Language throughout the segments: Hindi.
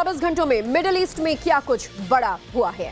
24 घंटों में मिडिल ईस्ट में क्या कुछ बड़ा हुआ है।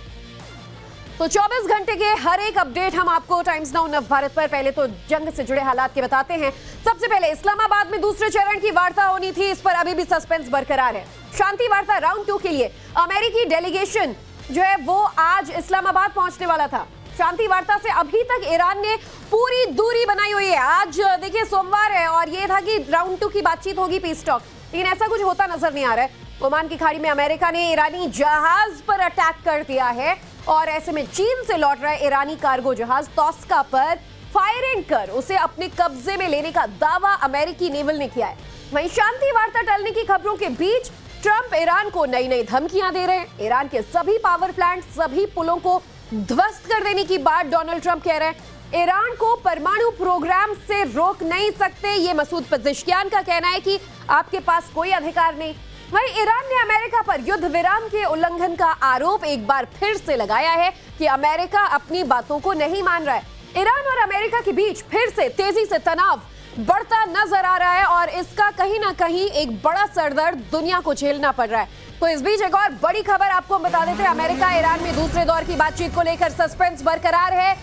तो 24 घंटे के हर एक अपडेट हम आपको टाइम्स नाउ नव भारत पर पहले तो जंग से जुड़े हालात के बताते हैं। सबसे पहले इस्लामाबाद में दूसरे चरण की वार्ता होनी थी, इस पर अभी भी सस्पेंस बरकरार है। शांति वार्ता राउंड 2 के लिए अमेरिकी डेलीगेशन जो है वो आज इस्लामाबाद पहुंचने वाला था। शांति वार्ता से अभी तक ईरान ने पूरी दूरी बनाई हुई है। आज देखिए सोमवार है और ये था कि राउंड 2 की बातचीत होगी, पीस टॉक, लेकिन ऐसा कुछ होता नजर नहीं आ रहा है। ओमान की खाड़ी में अमेरिका ने ईरानी जहाज पर अटैक कर दिया है और ऐसे में चीन से लौट रहा ईरानी कार्गो जहाज तोस्का पर फायरिंग कर उसे अपने कब्जे में लेने का दावा अमेरिकी नेवल ने किया है। वहीं शांति वार्ता टलने की खबरों के बीच ट्रंप ईरान को नई नई धमकियां दे रहे हैं। ईरान के सभी पावर प्लांट, सभी पुलों को ध्वस्त कर देने की बात डोनाल्ड ट्रंप कह रहे हैं। ईरान को परमाणु प्रोग्राम से रोक नहीं सकते, ये मसूद पेज़ेश्कियान का कहना है कि आपके पास कोई अधिकार नहीं। वहीं ईरान ने अमेरिका पर युद्ध विराम के उल्लंघन का आरोप एक बार फिर से लगाया है कि अमेरिका अपनी बातों को नहीं मान रहा है। ईरान और अमेरिका के बीच फिर से तेजी से तनाव बढ़ता नजर आ रहा है और इसका कहीं ना कहीं एक बड़ा सरदर्द दुनिया को झेलना पड़ रहा है। तो इस बीच एक और बड़ी खबर आपको बता देते हैं। अमेरिका ईरान में दूसरे दौर की बातचीत को लेकर सस्पेंस बरकरार है,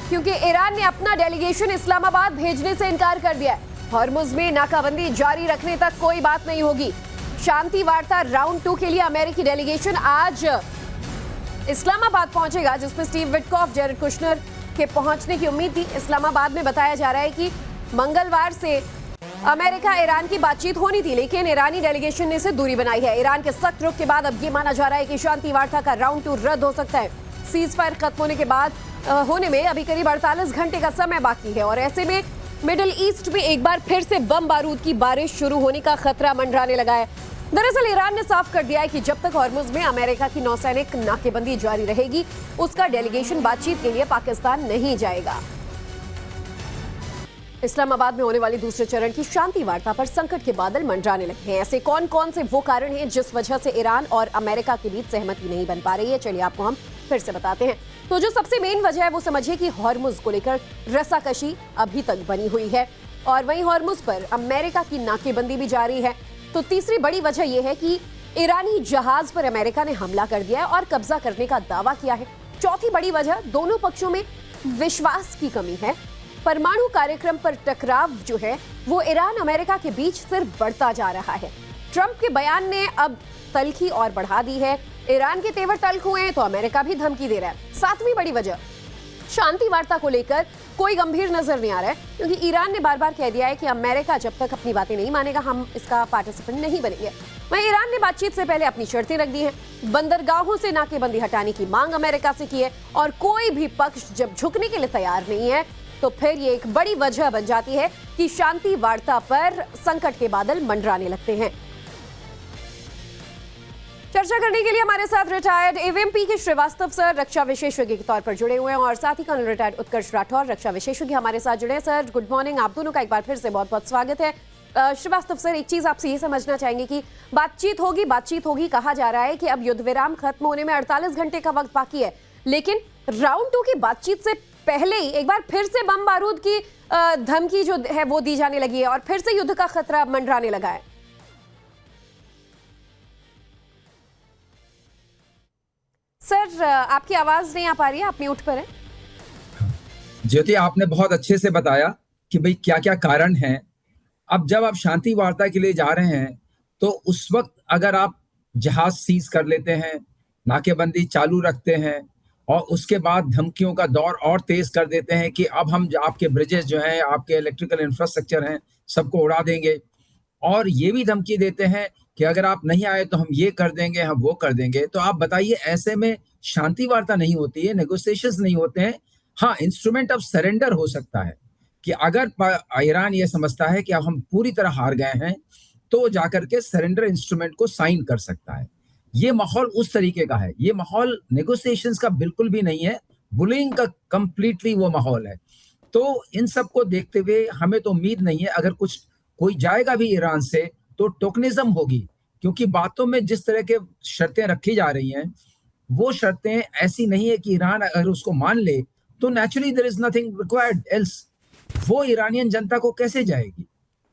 क्योंकि ईरान ने अपना डेलीगेशन इस्लामाबाद भेजने से इनकार कर दिया है। हॉर्मुज़ में नाकाबंदी जारी रखने तक कोई बात नहीं होगी। शांति वार्ता राउंड 2 के लिए अमेरिकी डेलीगेशन आज इस्लामाबाद पहुंचेगा, जिसमें स्टीव विटकॉफ, जेरेड कुशनर के पहुंचने की उम्मीद थी। इस्लामाबाद में बताया जा रहा है कि मंगलवार से अमेरिका ईरान की बातचीत होनी थी, लेकिन ईरानी डेलीगेशन ने इसे दूरी बनाई है। ईरान के सख्त रुख के बाद अब ये माना जा रहा है कि शांति वार्ता का राउंड 2 रद्द हो सकता है। सीज फायर खत्म होने के बाद होने में अभी करीब 48 घंटे का समय बाकी है और ऐसे में मिडिल ईस्ट में एक बार फिर से बम बारूद की बारिश शुरू होने का खतरा मंडराने लगा है। दरअसल ईरान ने साफ कर दिया है कि जब तक हॉर्मुज़ में अमेरिका की नौसैनिक नाकेबंदी जारी रहेगी, उसका डेलीगेशन बातचीत के लिए पाकिस्तान नहीं जाएगा। इस्लामाबाद में होने वाली दूसरे चरण की शांति वार्ता पर संकट के बादल मंडराने लगे हैं। ऐसे कौन कौन से वो कारण हैं जिस वजह से ईरान और अमेरिका के बीच सहमति नहीं बन पा रही है, चलिए आपको हम फिर से बताते हैं। तो जो सबसे मेन वजह है वो समझिए कि हॉर्मुज़ को लेकर रस्साकशी अभी तक बनी हुई है और वहीं हॉर्मुज़ पर अमेरिका की नाकेबंदी भी जारी है। तो तीसरी बड़ी वजह यह है कि ईरानी जहाज पर अमेरिका ने हमला कर दिया है और कब्जा करने का दावा किया है। चौथी बड़ी वजह दोनों पक्षों में विश्वास की कमी है। परमाणु कार्यक्रम पर टकराव जो है वो ईरान अमेरिका के बीच सिर्फ बढ़ता जा रहा है। ट्रंप के बयान ने अब तल्खी और बढ़ा दी है। ईरान के तेवर तल्ख हुए हैं तो अमेरिका भी धमकी दे रहा है। सातवीं बड़ी वजह, शांति वार्ता को लेकर कोई गंभीर नजर नहीं आ रहा है, क्योंकि ईरान ने बार बार कह दिया है कि अमेरिका जब तक अपनी बातें नहीं मानेगा हम इसका पार्टिसिपेंट नहीं बनेंगे। वहीं ईरान ने बातचीत से पहले अपनी शर्तें रख दी हैं। बंदरगाहों से नाकेबंदी हटाने की मांग अमेरिका से की है और कोई भी पक्ष जब झुकने के लिए तैयार नहीं है तो फिर ये एक बड़ी वजह बन जाती है कि शांति वार्ता पर संकट के बादल मंडराने लगते हैं। चर्चा करने के लिए हमारे साथ रिटायर्ड एवीएमपी के श्रीवास्तव सर रक्षा विशेषज्ञ के तौर पर जुड़े हुए हैं और साथ ही कर्नल रिटायर्ड उत्कर्ष राठौर रक्षा विशेषज्ञ हमारे साथ जुड़े हैं। सर गुड मॉर्निंग, आप दोनों का एक बार फिर से बहुत बहुत स्वागत है। श्रीवास्तव सर, एक चीज आपसे ये समझना चाहेंगे कि बातचीत होगी कहा जा रहा है कि अब युद्ध विराम खत्म होने में 48 घंटे का वक्त बाकी है, लेकिन राउंड 2 की बातचीत से पहले ही एक बार फिर से बम बारूद की धमकी जो है वो दी जाने लगी है और फिर से युद्ध का खतरा मंडराने लगा है। सर आपकी आवाज नहीं आ पा रही है, आप म्यूट पर हैं। ज्योति, आपने बहुत अच्छे से बताया कि भाई क्या क्या कारण हैं। अब जब आप शांति वार्ता के लिए जा रहे हैं तो उस वक्त अगर आप जहाज सीज कर लेते हैं, नाकेबंदी चालू रखते हैं और उसके बाद धमकियों का दौर और तेज कर देते हैं कि अब हम आपके ब्रिजेस जो हैं, आपके इलेक्ट्रिकल इंफ्रास्ट्रक्चर हैं, सबको उड़ा देंगे, और ये भी धमकी देते हैं कि अगर आप नहीं आए तो हम ये कर देंगे, हम वो कर देंगे, तो आप बताइए ऐसे में शांति वार्ता नहीं होती है, नेगोशिएशंस नहीं होते हैं। हाँ, इंस्ट्रूमेंट ऑफ सरेंडर हो सकता है कि अगर ईरान ये समझता है कि अब हम पूरी तरह हार गए हैं तो जाकर के सरेंडर इंस्ट्रूमेंट को साइन कर सकता है। ये माहौल उस तरीके का है, ये माहौल नेगोशिएशंस का बिल्कुल भी नहीं है, बुलिंग का कंप्लीटली वो माहौल है। तो इन सब को देखते हुए हमें तो उम्मीद नहीं है, अगर कोई जाएगा भी ईरान से तो टोकनिज्म होगी, क्योंकि बातों में जिस तरह के शर्तें रखी जा रही हैं वो शर्तें ऐसी नहीं है कि ईरान अगर उसको मान ले तो naturally there is nothing required else. वो ईरानियन जनता को कैसे जाएगी,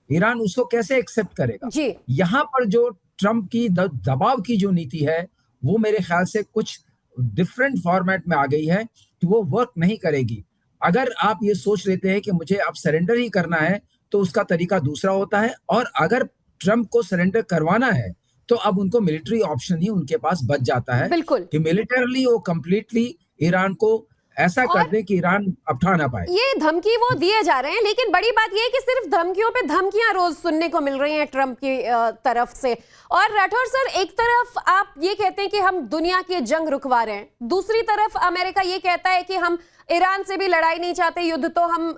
ईरान उसको कैसे एक्सेप्ट करेगा। जी। यहाँ पर जो ट्रम्प की दबाव की जो नीति है वो मेरे ख्याल से कुछ डिफरेंट फॉर्मेट में आ गई है कि वो वर्क नहीं करेगी। अगर आप ये सोच लेते हैं कि मुझे अब सरेंडर ही करना है तो उसका तरीका दूसरा होता है, और अगर ट्रम्प को सरेंडर करवाना है तो अब उनको मिलिट्री ऑप्शन ही उनके पास बच जाता है बिल्कुल। कि मिलिटरली वो कंप्लीटली ईरान को ऐसा कर दे कि ईरान अब ठा ना पाए। ये धमकी वो दिए जा रहे हैं, लेकिन बड़ी बात ये है कि सिर्फ धमकियों पे धमकियां रोज सुनने को मिल रही हैं ट्रंप की तरफ से। और राठौर सर, एक तरफ आप ये कहते हैं कि हम दुनिया की जंग रुकवा रहे हैं, दूसरी तरफ अमेरिका ये कहता है कि हम ईरान से भी लड़ाई नहीं चाहते, युद्ध तो हम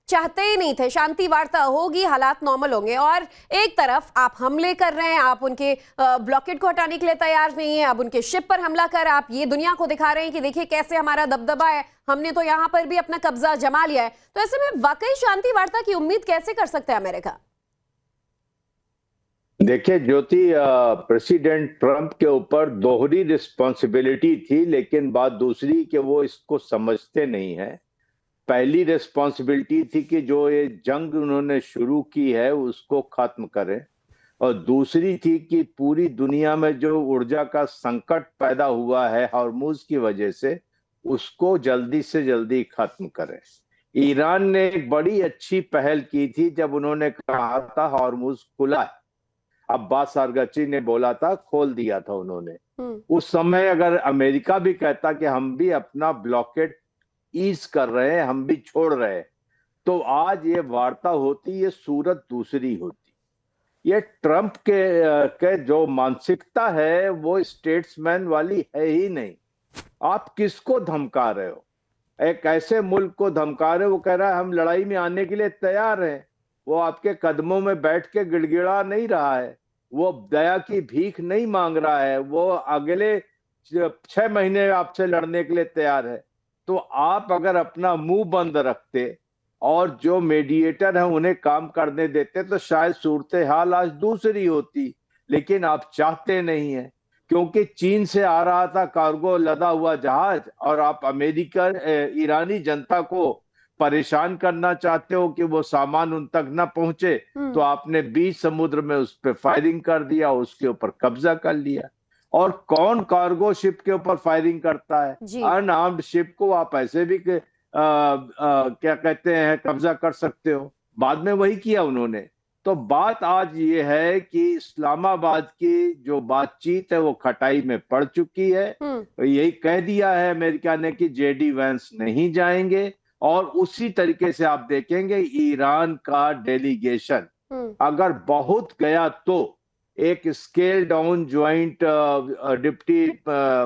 चाहते ही नहीं थे, शांति वार्ता होगी, हालात नॉर्मल होंगे। और एक तरफ आप हमले कर रहे हैं, आप उनके ब्लॉकेड को हटाने के लिए तैयार नहीं है, अब उनके शिप पर हमला कर आप ये दुनिया को दिखा रहे हैं कि देखिए कैसे हमारा दबदबा है, हमने तो यहां पर भी अपना कब्जा जमा लिया है। तो ऐसे में वाकई शांति वार्ता की उम्मीद कैसे कर सकता है अमेरिका? देखिए ज्योति, प्रेसिडेंट ट्रंप के ऊपर दोहरी रिस्पॉन्सिबिलिटी थी, लेकिन बात दूसरी कि वो इसको समझते नहीं है। पहली रिस्पॉन्सिबिलिटी थी कि जो ये जंग उन्होंने शुरू की है उसको खत्म करें, और दूसरी थी कि पूरी दुनिया में जो ऊर्जा का संकट पैदा हुआ है हॉर्मुज की वजह से, उसको जल्दी से जल्दी खत्म करें। ईरान ने एक बड़ी अच्छी पहल की थी जब उन्होंने कहा था हॉर्मुज खुला है। अब्बास अरगची ने बोला था, खोल दिया था उन्होंने। उस समय अगर अमेरिका भी कहता कि हम भी अपना ब्लॉकेड ईज कर रहे हैं, हम भी छोड़ रहे हैं, तो आज ये वार्ता होती, ये सूरत दूसरी होती। ये ट्रंप के जो मानसिकता है वो स्टेट्समैन वाली है ही नहीं। आप किसको धमका रहे हो? एक ऐसे मुल्क को धमका रहे हो, वो कह रहा है हम लड़ाई में आने के लिए तैयार हैं। वो आपके कदमों में बैठ के गिड़गिड़ा नहीं रहा है, वो दया की भीख नहीं मांग रहा है, वो अगले 6 महीने आपसे लड़ने के लिए तैयार है। तो आप अगर अपना मुंह बंद रखते और जो मीडिएटर है उन्हें काम करने देते तो शायद सूरत हाल आज दूसरी होती, लेकिन आप चाहते नहीं है, क्योंकि चीन से आ रहा था कार्गो लदा हुआ जहाज, और आप अमेरिका ईरानी जनता को परेशान करना चाहते हो कि वो सामान उन तक ना पहुंचे, तो आपने बीच समुद्र में उस पर फायरिंग कर दिया, उसके ऊपर कब्जा कर लिया। और कौन कार्गो शिप के ऊपर फायरिंग करता है? अनआर्म्ड शिप को आप ऐसे भी क्या कहते हैं कब्जा कर सकते हो। बाद में वही किया उन्होंने। तो बात आज ये है कि इस्लामाबाद की जो बातचीत है वो खटाई में पड़ चुकी है। यही कह दिया है अमेरिका ने कि जेडी वैंस नहीं जाएंगे, और उसी तरीके से आप देखेंगे ईरान का डेलीगेशन अगर बहुत गया तो एक scale down joint deputy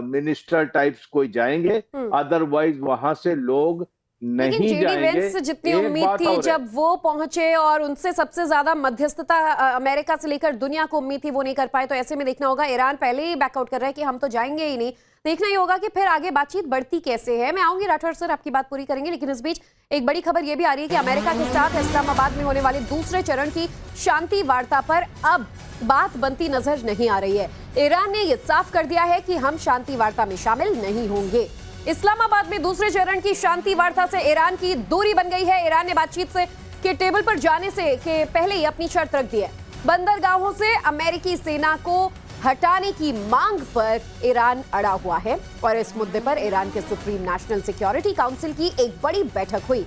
minister types कोई जाएंगे, अदरवाइज वहां से लोग नहीं जाएंगे। जितनी उम्मीद थी जब वो पहुंचे, और उनसे सबसे ज्यादा मध्यस्थता अमेरिका से लेकर दुनिया को उम्मीद थी, वो नहीं कर पाए। तो ऐसे में देखना होगा, ईरान पहले ही बैकआउट कर रहा है कि हम तो जाएंगे ही नहीं। देखना ही होगा कि फिर आगे बातचीत बढ़ती कैसे है। मैं आऊंगी राठौर सर, आपकी बात पूरी करेंगे, लेकिन इस बीच एक बड़ी खबर यह भी आ रही है कि अमेरिका के साथ इस्लामाबाद में होने वाले दूसरे चरण की शांति वार्ता पर अब बात बनती नजर नहीं आ रही है। ईरान ने यह साफ कर दिया है कि हम शांति वार्ता में शामिल नहीं होंगे। इस्लामाबाद में दूसरे चरण की शांति वार्ता से ईरान की दूरी बन गई है। ईरान ने बातचीत से के टेबल पर जाने से के पहले ही अपनी शर्त रख दी है। बंदरगाहों से अमेरिकी सेना को हटाने की मांग पर ईरान अड़ा हुआ है, और इस मुद्दे पर ईरान के सुप्रीम नेशनल सिक्योरिटी काउंसिल की एक बड़ी बैठक हुई।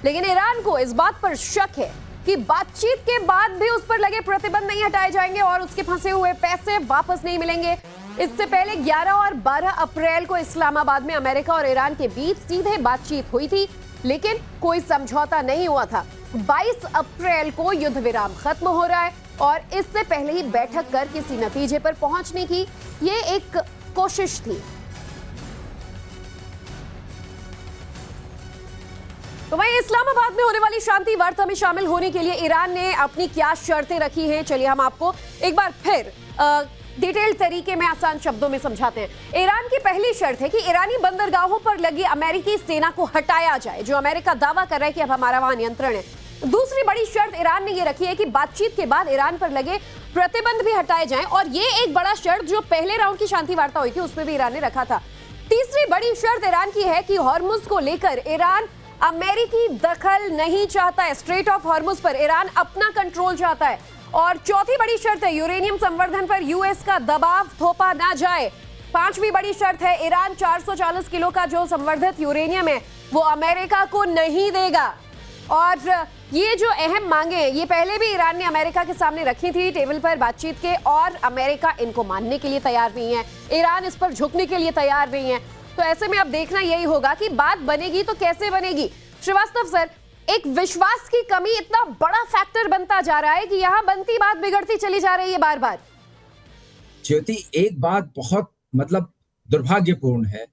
लेकिन ईरान को इस बात पर शक है कि बातचीत के बाद भी उस पर लगे प्रतिबंध नहीं हटाए जाएंगे और उसके फंसे हुए पैसे वापस नहीं मिलेंगे। इससे पहले 11 और 12 अप्रैल को इस्लामाबाद में अमेरिका और ईरान के बीच सीधे बातचीत हुई थी, लेकिन कोई समझौता नहीं हुआ था। 22 अप्रैल को युद्ध विराम खत्म हो रहा है, और इससे पहले ही बैठक कर किसी नतीजे पर पहुंचने की ये एक कोशिश थी। तो वहीं इस्लामाबाद में होने वाली शांति वार्ता में शामिल होने के लिए ईरान ने अपनी क्या शर्तें रखी हैं, चलिए हम आपको एक बार फिर डिटेल तरीके में आसान शब्दों में समझाते हैं। ईरान की पहली शर्त है कि ईरानी बंदरगाहों पर लगी अमेरिकी सेना को हटाया जाए, जो अमेरिका दावा कर रहा है कि अब हमारा वहां नियंत्रण है। दूसरी बड़ी शर्त ईरान ने यह रखी है कि बातचीत के बाद ईरान पर लगे प्रतिबंध भी हटाए जाएं, और ये एक बड़ा शर्त जो पहले राउंड की शांति वार्ता हुई थी उसमें भी ईरान ने रखा था। तीसरी बड़ी शर्त ईरान की है कि हॉर्मुज को लेकर ईरान अमेरिकी दखल नहीं चाहता है। स्ट्रेट ऑफ हॉर्मुज पर ईरान अपना कंट्रोल चाहता है, और चौथी बड़ी शर्त है यूरेनियम संवर्धन पर यूएस का दबाव थोपा ना जाए। पांचवी बड़ी शर्त है ईरान 440 किलो का जो संवर्धित यूरेनियम है वो अमेरिका को नहीं देगा। और ये जो अहम मांगे हैं ये पहले भी ईरान ने अमेरिका के सामने रखी थी टेबल पर बातचीत के, और अमेरिका इनको मानने के लिए तैयार नहीं है, ईरान इस पर झुकने के लिए तैयार नहीं है। तो ऐसे में अब देखना यही होगा कि बात बनेगी तो कैसे बनेगी। श्रीवास्तव सर, एक विश्वास की कमी इतना बड़ा फैक्टर बनता जा रहा है कि यहां बनती बात बिगड़ती चली जा रही है बार बार। ज्योति, एक बात बहुत दुर्भाग्यपूर्ण है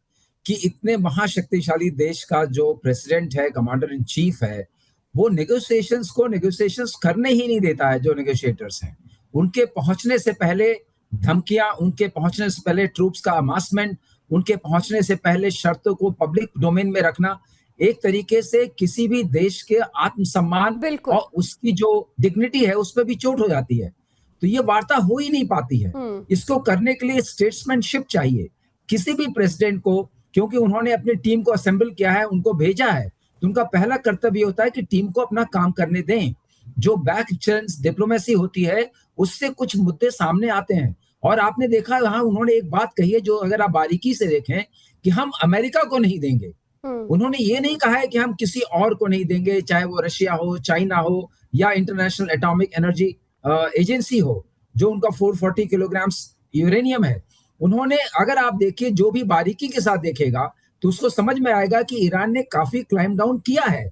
कि इतने महाशक्तिशाली देश का जो प्रेसिडेंट है, कमांडर इन चीफ है, वो नेगोशिएशंस करने ही नहीं देता है। जो नेगोशिएटर्स हैं उनके पहुंचने से पहले धमकियां, उनके पहुंचने से पहले ट्रूप्स का अमासमेंट, उनके पहुंचने से पहले शर्तों को पब्लिक डोमेन में रखना, एक तरीके से किसी भी देश के आत्मसम्मान और उसकी जो डिग्निटी है उस पर भी चोट हो जाती है। तो ये वार्ता हो ही नहीं पाती है। इसको करने के लिए स्टेट्समैनशिप चाहिए किसी भी प्रेसिडेंट को, क्योंकि उन्होंने अपनी टीम को असेंबल किया है, उनको भेजा है, तो उनका पहला कर्तव्य होता है कि टीम को अपना काम करने दें। जो बैक चैनल्स डिप्लोमेसी होती है उससे कुछ मुद्दे सामने आते हैं। और आपने देखा वहां उन्होंने एक बात कही है जो अगर आप बारीकी से देखें कि हम अमेरिका को नहीं देंगे। उन्होंने ये नहीं कहा है कि हम किसी और को नहीं देंगे, चाहे वो रशिया हो, चाइना हो या इंटरनेशनल एटॉमिक एनर्जी एजेंसी हो, जो उनका 440 किलोग्राम यूरेनियम है। उन्होंने, अगर आप देखिए जो भी बारीकी के साथ देखेगा तो उसको समझ में आएगा कि ईरान ने काफी क्लाइम डाउन किया है,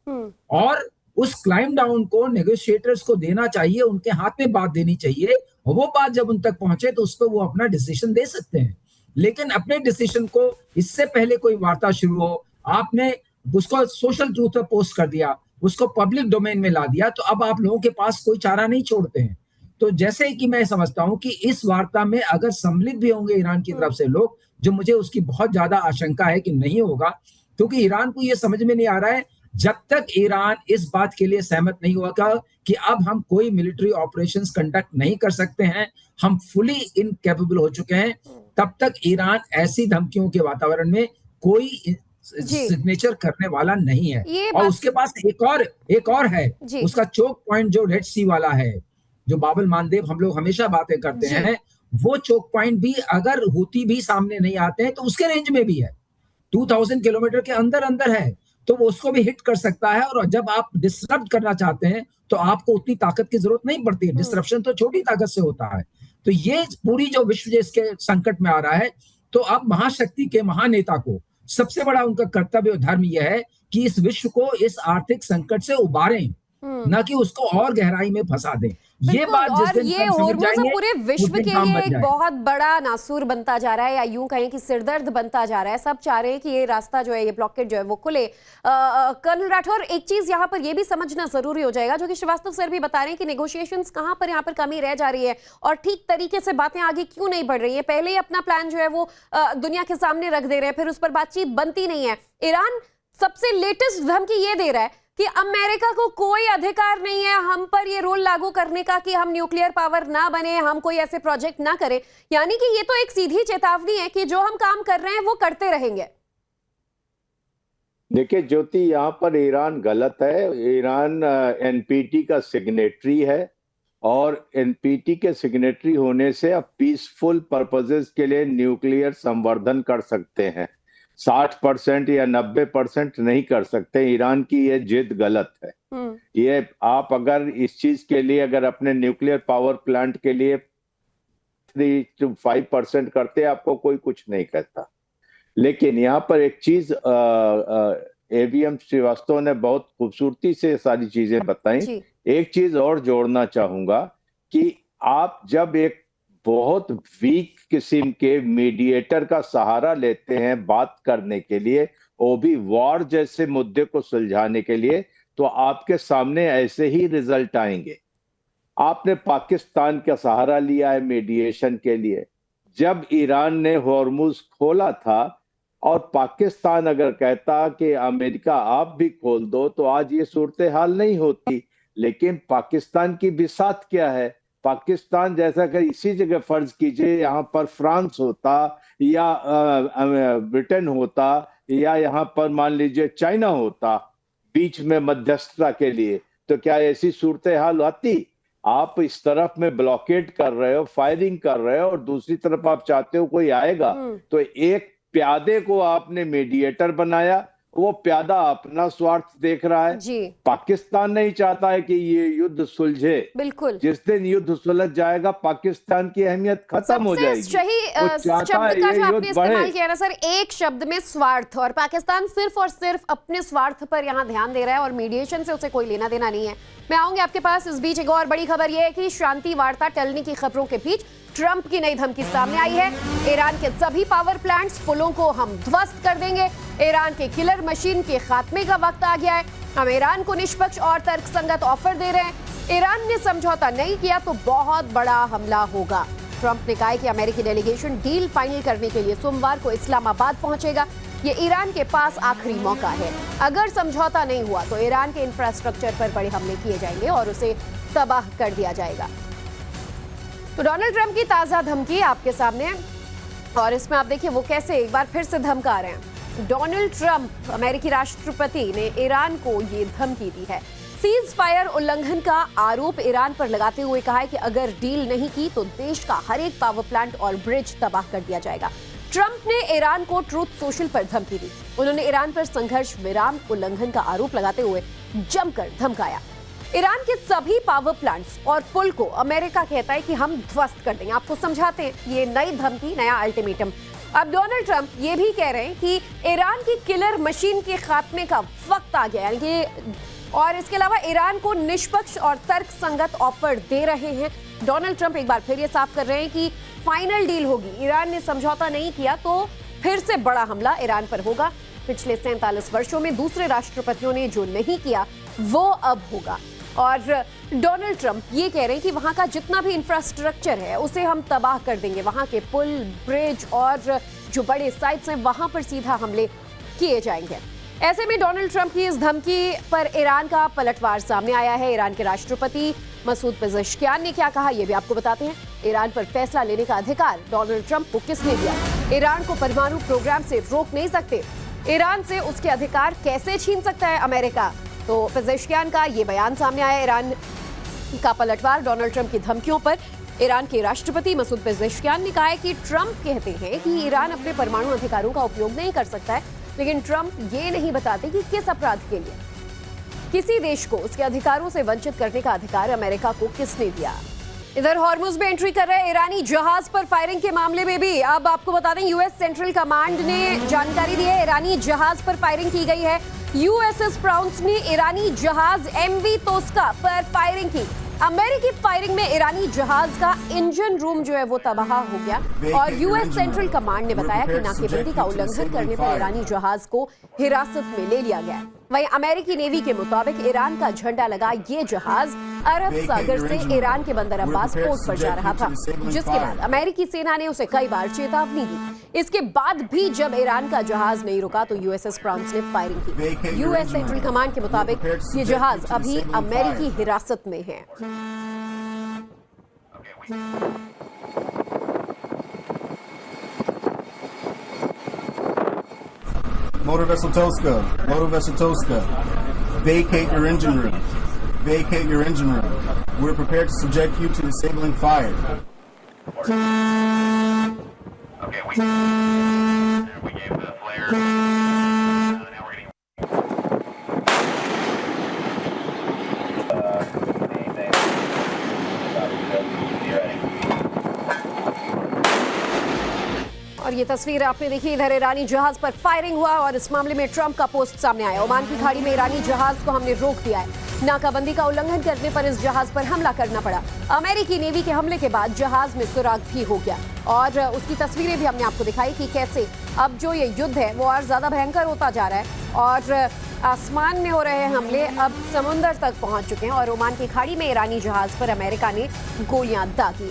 और उस क्लाइम डाउन को नेगोशिएटर्स को देना चाहिए, उनके हाथ में बात देनी चाहिए, और वो बात जब उन तक पहुंचे तो उस पर वो अपना डिसीजन दे सकते हैं। लेकिन अपने डिसीजन को इससे पहले कोई वार्ता शुरू हो, आपने उसको सोशल ट्रूथ पर पोस्ट कर दिया, उसको पब्लिक डोमेन में ला दिया, तो अब आप लोगों के पास कोई चारा नहीं छोड़ते हैं। तो जैसे कि मैं समझता हूं कि इस वार्ता में अगर सम्मिलित भी होंगे ईरान की तरफ से लोग, जो मुझे उसकी बहुत ज्यादा आशंका है कि नहीं होगा, क्योंकि ईरान को यह समझ में नहीं आ रहा है, जब तक ईरान इस बात के लिए सहमत नहीं होगा कि अब हम कोई मिलिट्री ऑपरेशंस कंडक्ट नहीं कर सकते हैं, हम फुली इनकेपेबल हो चुके हैं, तब तक ईरान ऐसी धमकियों के वातावरण में कोई सिग्नेचर करने वाला नहीं है। और उसके पास एक और है, उसका चोक पॉइंट जो रेड सी वाला है, जो बाबल मानदेव हम लोग हमेशा बातें करते हैं, वो चोक पॉइंट भी अगर हूती भी सामने नहीं आते हैं तो उसके रेंज में भी है, 2000 किलोमीटर के अंदर है, तो वो उसको भी हिट कर सकता है। और जब आप डिसरप्ट करना चाहते हैं तो आपको उतनी ताकत की जरूरत नहीं पड़ती है, डिसरप्शन तो छोटी ताकत से होता है। तो ये पूरी जो विश्व जिसके संकट में आ रहा है, तो अब महाशक्ति के महानेता को सबसे बड़ा उनका कर्तव्य और धर्म यह है कि इस विश्व को इस आर्थिक संकट से उबारें, न कि उसको और गहराई में फंसा दें। ये बात जिस दिन ये होर्मुज़ पूरे विश्व के लिए एक बहुत बड़ा नासूर बनता जा रहा है, या यूं कहें कि सिरदर्द बनता जा रहा है। सब चाह रहे हैं कि ये रास्ता जो है, ये ब्लॉकेट जो है वो खुले। कर्नल राठौर, एक चीज यहाँ पर ये भी समझना जरूरी हो जाएगा, जो कि श्रीवास्तव सर भी बता रहे हैं कि नेगोशिएशंस कहाँ पर यहाँ पर कमी रह जा रही है और ठीक तरीके से बातें आगे क्यों नहीं बढ़ रही है। पहले ही अपना प्लान जो है वो दुनिया के सामने रख दे रहे हैं, फिर उस पर बातचीत बनती नहीं है। ईरान सबसे लेटेस्ट धमकी ये दे रहा है कि अमेरिका को कोई अधिकार नहीं है हम पर ये रूल लागू करने का कि हम न्यूक्लियर पावर ना बने, हम कोई ऐसे प्रोजेक्ट ना करें। यानी कि ये तो एक सीधी चेतावनी है कि जो हम काम कर रहे हैं वो करते रहेंगे। देखिए ज्योति, यहाँ पर ईरान गलत है। ईरान एनपीटी का सिग्नेटरी है, और एनपीटी के सिग्नेटरी होने से अब पीसफुल पर्पसेस के लिए न्यूक्लियर संवर्धन कर सकते हैं। 60% या 90% नहीं कर सकते। ईरान की ये जिद गलत है। ये आप अगर इस चीज के लिए, अगर अपने न्यूक्लियर पावर प्लांट के लिए 3 to 5% करते, आपको कोई कुछ नहीं कहता। लेकिन यहाँ पर एक चीज एवीएम श्रीवास्तव ने बहुत खूबसूरती से सारी चीजें बताई। एक चीज और जोड़ना चाहूंगा कि आप जब एक बहुत वीक किस्म के मीडिएटर का सहारा लेते हैं बात करने के लिए, वो भी वॉर जैसे मुद्दे को सुलझाने के लिए, तो आपके सामने ऐसे ही रिजल्ट आएंगे। आपने पाकिस्तान का सहारा लिया है मीडिएशन के लिए। जब ईरान ने होर्मुज खोला था और पाकिस्तान अगर कहता कि अमेरिका आप भी खोल दो, तो आज ये सूरत हाल नहीं होती। लेकिन पाकिस्तान की बिसात क्या है? पाकिस्तान जैसा कि इसी जगह फर्ज कीजिए यहाँ पर फ्रांस होता या ब्रिटेन होता या यहाँ पर मान लीजिए चाइना होता बीच में मध्यस्थता के लिए, तो क्या ऐसी सूरत हाल आती? आप इस तरफ में ब्लॉकेट कर रहे हो, फायरिंग कर रहे हो, और दूसरी तरफ आप चाहते हो कोई आएगा, तो एक प्यादे को आपने मीडिएटर बनाया, वो प्यादा अपना स्वार्थ देख रहा है। जी पाकिस्तान नहीं चाहता है कि ये युद्ध सुलझे। बिल्कुल। जिस दिन युद्ध सुलझ जाएगा, पाकिस्तान की अहमियत खत्म हो जाएगी। सही वो चाहता शब्द है का ये जो आपने युद्ध इस्तेमाल बढ़े। किया ना सर, एक शब्द में स्वार्थ, और पाकिस्तान सिर्फ और सिर्फ अपने स्वार्थ पर यहाँ ध्यान दे रहा है और मीडिएशन से उसे कोई लेना देना नहीं है। मैं आऊंगी आपके पास। इस बीच एक और बड़ी खबर यह है कि शांति वार्ता टलने की खबरों के बीच ट्रंप की नई धमकी सामने आई है। ईरान के सभी पावर प्लांट्स, पुलों को हम ध्वस्त कर देंगे। ईरान के किलर मशीन के खात्मे का वक्त आ गया है। हम ईरान को निष्पक्ष और तर्कसंगत ऑफर दे रहे हैं। ईरान ने समझौता नहीं किया तो बहुत बड़ा हमला होगा। ट्रंप ने कहा है कि अमेरिकी डेलीगेशन डील फाइनल करने के लिए सोमवार को इस्लामाबाद पहुंचेगा। ये ईरान के पास आखिरी मौका है। अगर समझौता नहीं हुआ तो ईरान के इंफ्रास्ट्रक्चर पर बड़े हमले किए जाएंगे और उसे तबाह कर दिया जाएगा। तो डोनाल्ड ट्रंप की ताजा धमकी आपके सामने है और इसमें आप देखिए वो कैसे एक बार फिर से धमका रहे हैं। डोनाल्ड ट्रंप, अमेरिकी राष्ट्रपति, ने ईरान को ये धमकी दी है। सीज फायर उल्लंघन का आरोप ईरान पर लगाते हुए कहा है कि अगर डील नहीं की तो देश का हर एक पावर प्लांट और ब्रिज तबाह कर दिया जाएगा। ट्रंप ने ईरान को ट्रूथ सोशल पर धमकी दी। उन्होंने ईरान पर संघर्ष विराम उल्लंघन का आरोप लगाते हुए जमकर धमकाया। ईरान के सभी पावर प्लांट्स और पुल को अमेरिका कहता है कि हम ध्वस्त कर देंगे। आपको समझाते हैं ये नई धमकी, नया अल्टीमेटम। अब डोनाल्ड ट्रंप ये भी कह रहे हैं कि ईरान की किलर मशीन के खात्मे का वक्त आ गया, यानी कि, और इसके अलावा ईरान को निष्पक्ष और तर्कसंगत ऑफर दे रहे हैं। डोनाल्ड ट्रंप एक बार फिर ये साफ कर रहे हैं कि फाइनल डील होगी। ईरान ने समझौता नहीं किया तो फिर से बड़ा हमला ईरान पर होगा। पिछले 47 वर्षों में दूसरे राष्ट्रपतियों ने जो नहीं किया वो अब होगा। और डोनाल्ड ट्रंप ये कह रहे हैं कि वहां का जितना भी इंफ्रास्ट्रक्चर है उसे हम तबाह कर देंगे। वहां के पुल, ब्रिज और जो बड़े साइट्स हैं वहां पर सीधा हमले किए जाएंगे। ऐसे में डोनाल्ड ट्रंप की इस धमकी पर ईरान का पलटवार सामने आया है। ईरान के राष्ट्रपति मसूद पेज़ेश्कियान ने क्या कहा ये भी आपको बताते हैं। ईरान पर फैसला लेने का अधिकार डोनाल्ड ट्रंप को किसने दिया? ईरान को परमाणु प्रोग्राम से रोक नहीं सकते। ईरान से उसके अधिकार कैसे छीन सकता है अमेरिका? तो पेज़ेश्कियान का ये बयान सामने आया। ईरान का पलटवार डोनाल्ड ट्रंप की धमकियों पर ईरान के राष्ट्रपति मसूद पेज़ेश्कियान ने कहा है कि ट्रंप कहते हैं कि ईरान अपने परमाणु अधिकारों का उपयोग नहीं कर सकता है, लेकिन ट्रंप ये नहीं बताते कि किस अपराध के लिए। किसी देश को उसके अधिकारों से वंचित करने का अधिकार अमेरिका को किसने दिया? इधर हॉर्मुज में एंट्री कर रहे ईरानी जहाज पर फायरिंग के मामले में भी अब आपको बता दें यूएस सेंट्रल कमांड ने जानकारी दी है। ईरानी जहाज पर फायरिंग की गई है। यूएसएस प्राउंस ने ईरानी जहाज एमवी तोस्का पर फायरिंग की। अमेरिकी फायरिंग में ईरानी जहाज का इंजन रूम जो है वो तबाह हो गया और यूएस सेंट्रल कमांड ने बताया कि नाकेबंदी का उल्लंघन करने पर ईरानी जहाज को हिरासत में ले लिया गया। वहीं अमेरिकी नेवी के मुताबिक ईरान का झंडा लगा ये जहाज अरब सागर से ईरान के बंदर अब्बास पोर्ट पर जा रहा था, जिसके बाद अमेरिकी सेना ने उसे कई बार चेतावनी दी। इसके बाद भी जब ईरान का जहाज नहीं रुका तो यूएसएस प्राउंस ने फायरिंग की। यूएस सेंट्रल कमांड के मुताबिक ये जहाज अभी अमेरिकी हिरासत में है। Motor Vessel Tosca, vacate your engine room. Vacate your engine room. We're prepared to subject you to disabling fire. Okay, we gave the flare. Now we're getting. और ये तस्वीर आपने देखी, इधर ईरानी जहाज पर फायरिंग हुआ और इस मामले में ट्रंप का पोस्ट सामने आया। ओमान की खाड़ी में ईरानी जहाज को हमने रोक दिया है। नाकाबंदी का उल्लंघन करने पर इस जहाज पर हमला करना पड़ा। अमेरिकी नेवी के हमले के बाद जहाज में सुराग भी हो गया और उसकी तस्वीरें भी हमने आपको दिखाई कि कैसे अब जो ये युद्ध है वो और ज्यादा भयंकर होता जा रहा है और आसमान में हो रहे हमले अब समुंदर तक पहुंच चुके हैं और ओमान की खाड़ी में ईरानी जहाज पर अमेरिका ने गोलियां दागी।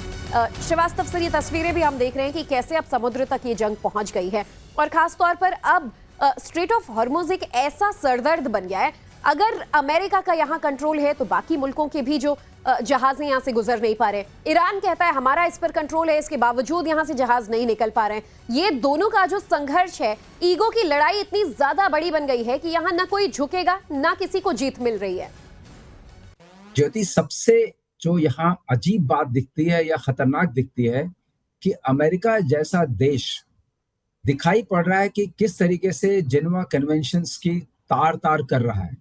श्रीवास्तव सर, ये तस्वीरें भी हम देख रहे हैं कि कैसे अब समुद्र तक ये जंग पहुंच गई है और खास तौर पर अब स्ट्रेट ऑफ हॉर्मुज एक ऐसा सरदर्द बन गया है। अगर अमेरिका का यहाँ कंट्रोल है तो बाकी मुल्कों के भी जो जहाज यहाँ से गुजर नहीं पा रहे। ईरान कहता है हमारा इस पर कंट्रोल है, इसके बावजूद यहाँ से जहाज नहीं निकल पा रहे हैं। ये दोनों का जो संघर्ष है, ईगो की लड़ाई इतनी ज्यादा बड़ी बन गई है कि यहाँ ना कोई झुकेगा ना किसी को जीत मिल रही है। ज्योति, सबसे जो यहाँ अजीब बात दिखती है या खतरनाक दिखती है कि अमेरिका जैसा देश दिखाई पड़ रहा है कि किस तरीके से जेनेवा कन्वेंशंस की तार तार कर रहा है।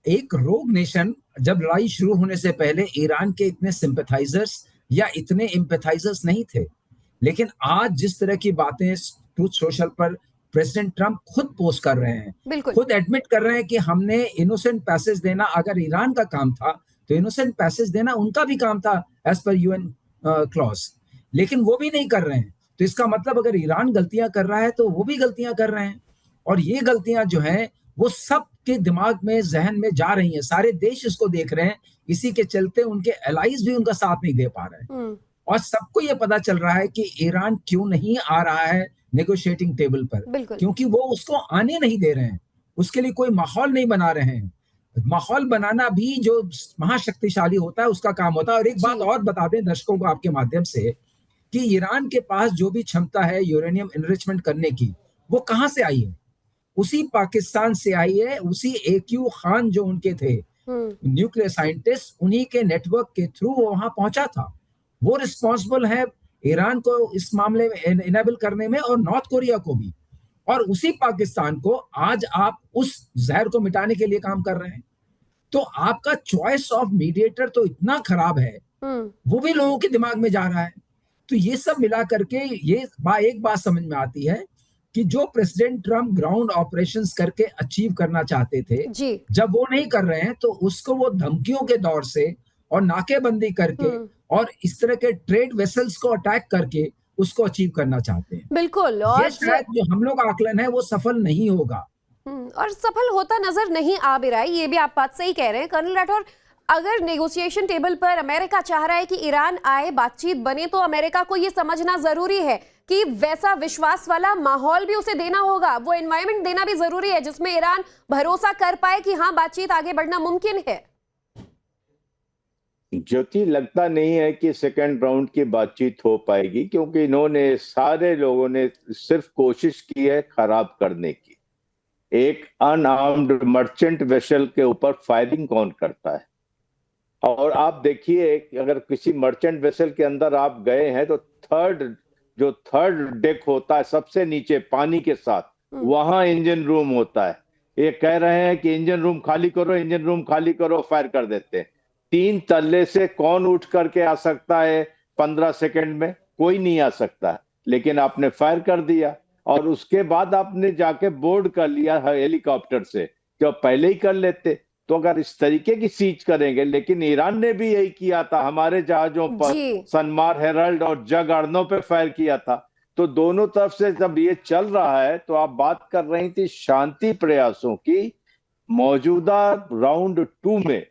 एक रोग नेशन जब लड़ाई शुरू होने से पहले ईरान के इतने सिंपैथाइजर्स या इतने एम्पैथाइजर्स नहीं थे, लेकिन आज जिस तरह की बातें ट्रूथ सोशल पर प्रेसिडेंट ट्रंप खुद पोस्ट कर रहे हैं, खुद एडमिट कर रहे हैं कि हमने इनोसेंट पैसेज देना अगर ईरान का काम था तो इनोसेंट पैसेज देना उनका भी काम था एज पर यूएन क्लॉज, लेकिन वो भी नहीं कर रहे हैं। तो इसका मतलब अगर ईरान गलतियां कर रहा है तो वो भी गलतियां कर रहे हैं, और ये गलतियां जो हैं वो सब के दिमाग में जहन में जा रही हैं, सारे देश इसको देख रहे हैं, इसी के चलते उनके एलाइज भी उनका साथ नहीं दे पा रहे हैं। और सबको ये पता चल रहा है कि ईरान क्यों नहीं आ रहा है नेगोशिएटिंग टेबल पर, क्योंकि वो उसको आने नहीं दे रहे हैं, उसके लिए कोई माहौल नहीं बना रहे हैं। माहौल बनाना भी जो महाशक्तिशाली होता है उसका काम होता है। और एक बात और बता दें दर्शकों को आपके माध्यम से कि ईरान के पास जो भी क्षमता है यूरेनियम एनरिचमेंट करने की, वो कहां से आई है? उसी पाकिस्तान से आई है। उसी AQ खान जो उनके थे न्यूक्लियर साइंटिस्ट, उन्हीं के नेटवर्क के थ्रू वो वहां पहुंचा था। वो रिस्पॉन्सिबल है ईरान को इस मामले में इनेबल करने में, और नॉर्थ कोरिया को भी। और उसी पाकिस्तान को आज आप उस जहर को मिटाने के लिए काम कर रहे हैं। तो आपका चॉइस ऑफ मीडिएटर तो इतना खराब है, वो भी लोगों के दिमाग में जा रहा है। तो ये सब मिला करके ये एक बात समझ में आती है कि जो प्रेसिडेंट ट्रंप ग्राउंड ऑपरेशंस करके अचीव करना चाहते थे, जब वो नहीं कर रहे हैं तो उसको वो धमकियों के दौर से और नाकेबंदी करके और इस तरह के ट्रेड वेसल्स को अटैक करके उसको अचीव करना चाहते हैं। बिल्कुल, और शायद जो हम लोग आकलन है वो सफल नहीं होगा, और सफल होता नजर नहीं आ भी रहा है। ये भी आप बात सही कह रहे हैं कर्नल राठौर। अगर नेगोशिएशन टेबल पर अमेरिका चाह रहा है कि ईरान आए, बातचीत बने, तो अमेरिका को ये समझना जरूरी है कि वैसा विश्वास वाला माहौल भी उसे देना होगा, वो एनवायरनमेंट देना भी जरूरी है जिसमें ईरान भरोसा कर पाए कि हाँ बातचीत आगे बढ़ना मुमकिन है। ज्योति, लगता नहीं है कि सेकंड राउंड की बातचीत हो पाएगी, क्योंकि इन्होंने सारे लोगों ने सिर्फ कोशिश की है खराब करने की। एक अनआर्म्ड मर्चेंट वेसल के ऊपर फायरिंग कौन करता है? और आप देखिए अगर किसी मर्चेंट वेसल के अंदर आप गए हैं तो थर्ड डेक होता है सबसे नीचे पानी के साथ, वहां इंजन रूम होता है। ये कह रहे हैं कि इंजन रूम खाली करो, इंजन रूम खाली करो, फायर कर देते हैं। 3 तल्ले से कौन उठ करके आ सकता है 15 सेकंड में? कोई नहीं आ सकता, लेकिन आपने फायर कर दिया और उसके बाद आपने जाके बोर्ड कर लिया हेलीकॉप्टर से, जो पहले ही कर लेते। तो अगर इस तरीके की सीज करेंगे, लेकिन ईरान ने भी यही किया था, हमारे जहाजों पर सनमार, हेरल्ड और जग अर्नो पे फायर किया था। तो दोनों तरफ से जब ये चल रहा है, तो आप बात कर रही थी शांति प्रयासों की। मौजूदा राउंड 2 में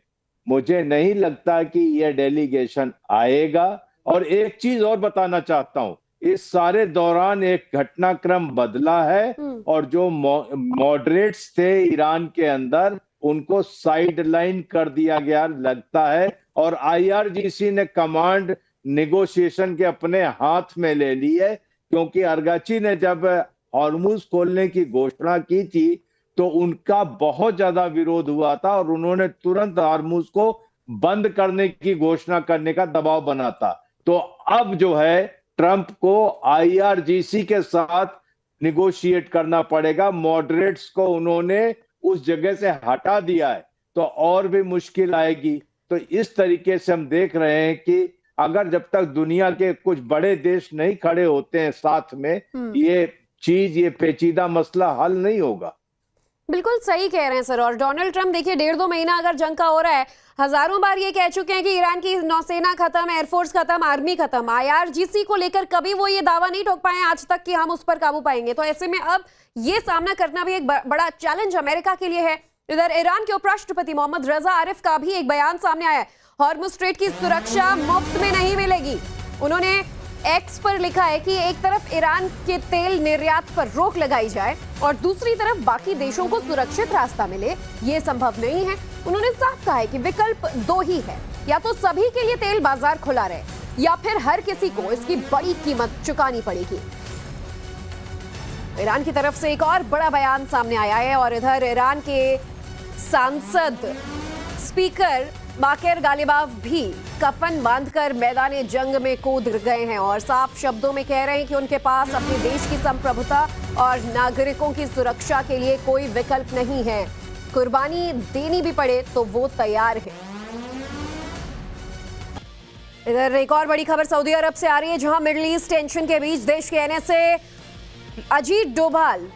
मुझे नहीं लगता कि यह डेलीगेशन आएगा। और एक चीज और बताना चाहता हूं, इस सारे दौरान एक घटनाक्रम बदला है और जो मॉडरेट्स थे ईरान के अंदर, उनको साइडलाइन कर दिया गया लगता है। और IRGC ने कमांड नेगोशिएशन के अपने हाथ में ले ली है, क्योंकि अरगाची ने जब हॉर्मुज खोलने की घोषणा की थी तो उनका बहुत ज्यादा विरोध हुआ था और उन्होंने तुरंत हॉर्मुज को बंद करने की घोषणा करने का दबाव बना था। तो अब जो है ट्रंप को IRGC के साथ निगोशिएट करना पड़ेगा। मॉडरेट्स को उन्होंने उस जगह से हटा दिया है, तो और भी मुश्किल आएगी। तो इस तरीके से हम देख रहे हैं कि अगर जब तक दुनिया के कुछ बड़े देश नहीं खड़े होते हैं साथ में, ये पेचीदा मसला हल नहीं होगा। बिल्कुल सही कह रहे हैं सर। और डोनाल्ड ट्रंप देखिए 1.5-2 महीना अगर जंग का हो रहा है, हजारों बार ये कह चुके हैं कि ईरान की नौसेना खत्म, एयरफोर्स खत्म, आर्मी खत्म। IRGC को लेकर कभी वो ये दावा नहीं ठोक पाए आज तक कि हम उस पर काबू पाएंगे। तो ऐसे में अब ये सामना करना भी एक बड़ा चैलेंज अमेरिका के लिए है। इधर ईरान के उपराष्ट्रपति मोहम्मद रजा आरिफ का भी एक बयान सामने आया है। हॉर्मुज स्ट्रेट की सुरक्षा मुफ्त में नहीं मिलेगी। उन्होंने एक्स पर लिखा है कि एक तरफ ईरान के तेल निर्यात पर रोक लगाई जाए और दूसरी तरफ बाकी देशों को सुरक्षित रास्ता मिले, ये संभव नहीं है। उन्होंने साफ कहा है कि विकल्प 2 ही है, या तो सभी के लिए तेल बाजार खुला रहे या फिर हर किसी को इसकी बड़ी कीमत चुकानी पड़ेगी। ईरान की तरफ से एक और बड़ा बयान सामने आया है और इधर ईरान के सांसद स्पीकर बाकिर गालिबाफ भी कफन बांधकर मैदान जंग में कूद गए हैं और साफ शब्दों में कह रहे हैं कि उनके पास अपने देश की संप्रभुता और नागरिकों की सुरक्षा के लिए कोई विकल्प नहीं है। कुर्बानी देनी भी पड़े तो वो तैयार है। इधर एक और बड़ी खबर सऊदी अरब से आ रही है, जहां मिडिल ईस्ट टेंशन के बीच देश के एनएसए अजीत डोभाल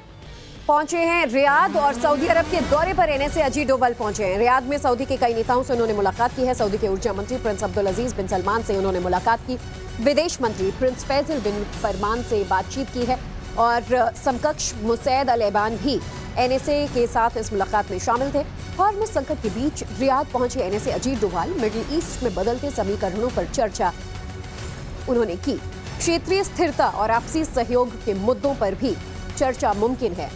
पहुंचे हैं रियाद और सऊदी अरब के दौरे पर एनएसए अजीत डोभाल पहुंचे हैं। रियाद में सऊदी के कई नेताओं से उन्होंने मुलाकात की है। सऊदी के ऊर्जा मंत्री प्रिंस अब्दुल अजीज बिन सलमान से उन्होंने मुलाकात की। विदेश मंत्री प्रिंस फैसल बिन फरमान से बातचीत की है और समकक्ष मुसैद अल एबान भी एनएसए के साथ इस मुलाकात में शामिल थे। हॉर्मुज संकट के बीच रियाद पहुंचे NSA Ajit Doval middle east में बदलते समीकरणों पर चर्चा उन्होंने की। क्षेत्रीय स्थिरता और आपसी सहयोग के मुद्दों पर भी चर्चा मुमकिन है।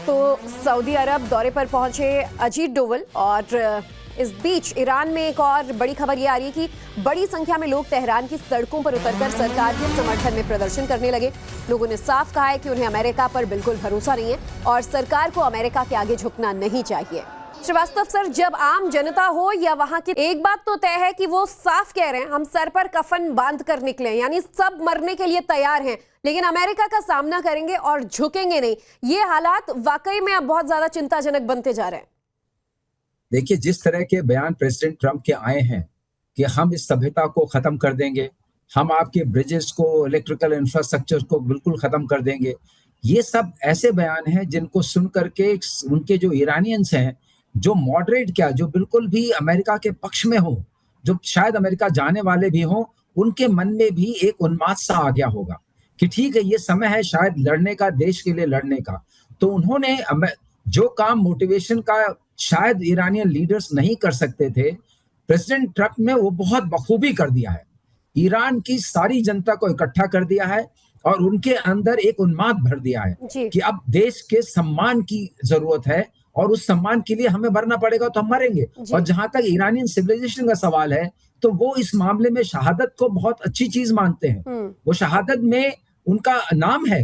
तो सऊदी अरब दौरे पर पहुंचे अजीत डोभाल और इस बीच ईरान में एक और बड़ी खबर ये आ रही है कि बड़ी संख्या में लोग तेहरान की सड़कों पर उतरकर सरकार के समर्थन में प्रदर्शन करने लगे। लोगों ने साफ कहा है कि उन्हें अमेरिका पर बिल्कुल भरोसा नहीं है और सरकार को अमेरिका के आगे झुकना नहीं चाहिए। श्रीवास्तव सर, जब आम जनता हो या वहां की, एक बात तो तय है कि वो साफ कह रहे हैं हम सर पर कफन बांध कर निकले, यानी सब मरने के लिए तैयार हैं, लेकिन अमेरिका का सामना करेंगे और झुकेंगे नहीं। ये हालात वाकई में अब बहुत ज्यादा चिंताजनक बनते जा रहे हैं। देखिए, जिस तरह के बयान प्रेसिडेंट ट्रंप के आए हैं कि हम इस सभ्यता को खत्म कर देंगे, हम आपके ब्रिजेस को, इलेक्ट्रिकल इंफ्रास्ट्रक्चर को बिल्कुल खत्म कर देंगे, ये सब ऐसे बयान हैं जिनको सुन करके उनके जो ईरानियंस हैं, जो मॉडरेट क्या, जो बिल्कुल भी अमेरिका के पक्ष में हो, जो शायद अमेरिका जाने वाले भी हों, उनके मन में भी एक उन्माद सा आ गया होगा कि ठीक है, ये समय है शायद लड़ने का, देश के लिए लड़ने का। तो उन्होंने जो काम मोटिवेशन का शायद ईरानियन लीडर्स नहीं कर सकते थे, प्रेसिडेंट ट्रंप ने वो बहुत बखूबी कर दिया है। ईरान की सारी जनता को इकट्ठा कर दिया है और उनके अंदर एक उन्माद भर दिया है कि अब देश के सम्मान की जरूरत है और उस सम्मान के लिए हमें मरना पड़ेगा तो हम मरेंगे। और जहां तक ईरानियन सिविलाइजेशन का सवाल है, तो वो इस मामले में शहादत को बहुत अच्छी चीज मानते हैं। वो शहादत में उनका नाम है।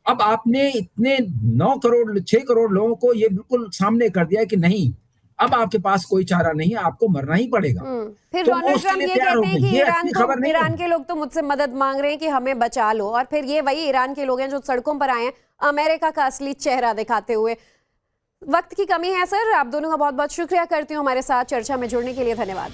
अब आपने इतने 9 करोड़ 6 करोड़ लोगों को ये बिल्कुल सामने कर दिया है कि नहीं, अब आपके पास कोई चारा नहीं है, आपको मरना ही पड़ेगा। फिर तो डोनाल्ड ट्रंप ये कहते हैं कि ईरान के लोग तो मुझसे मदद मांग रहे हैं कि हमें बचा लो, और फिर ये वही ईरान के लोग हैं जो सड़कों पर आए हैं अमेरिका का असली चेहरा दिखाते हुए। वक्त की कमी है सर, आप दोनों का बहुत बहुत शुक्रिया करती हूँ हमारे साथ चर्चा में जुड़ने के लिए। धन्यवाद।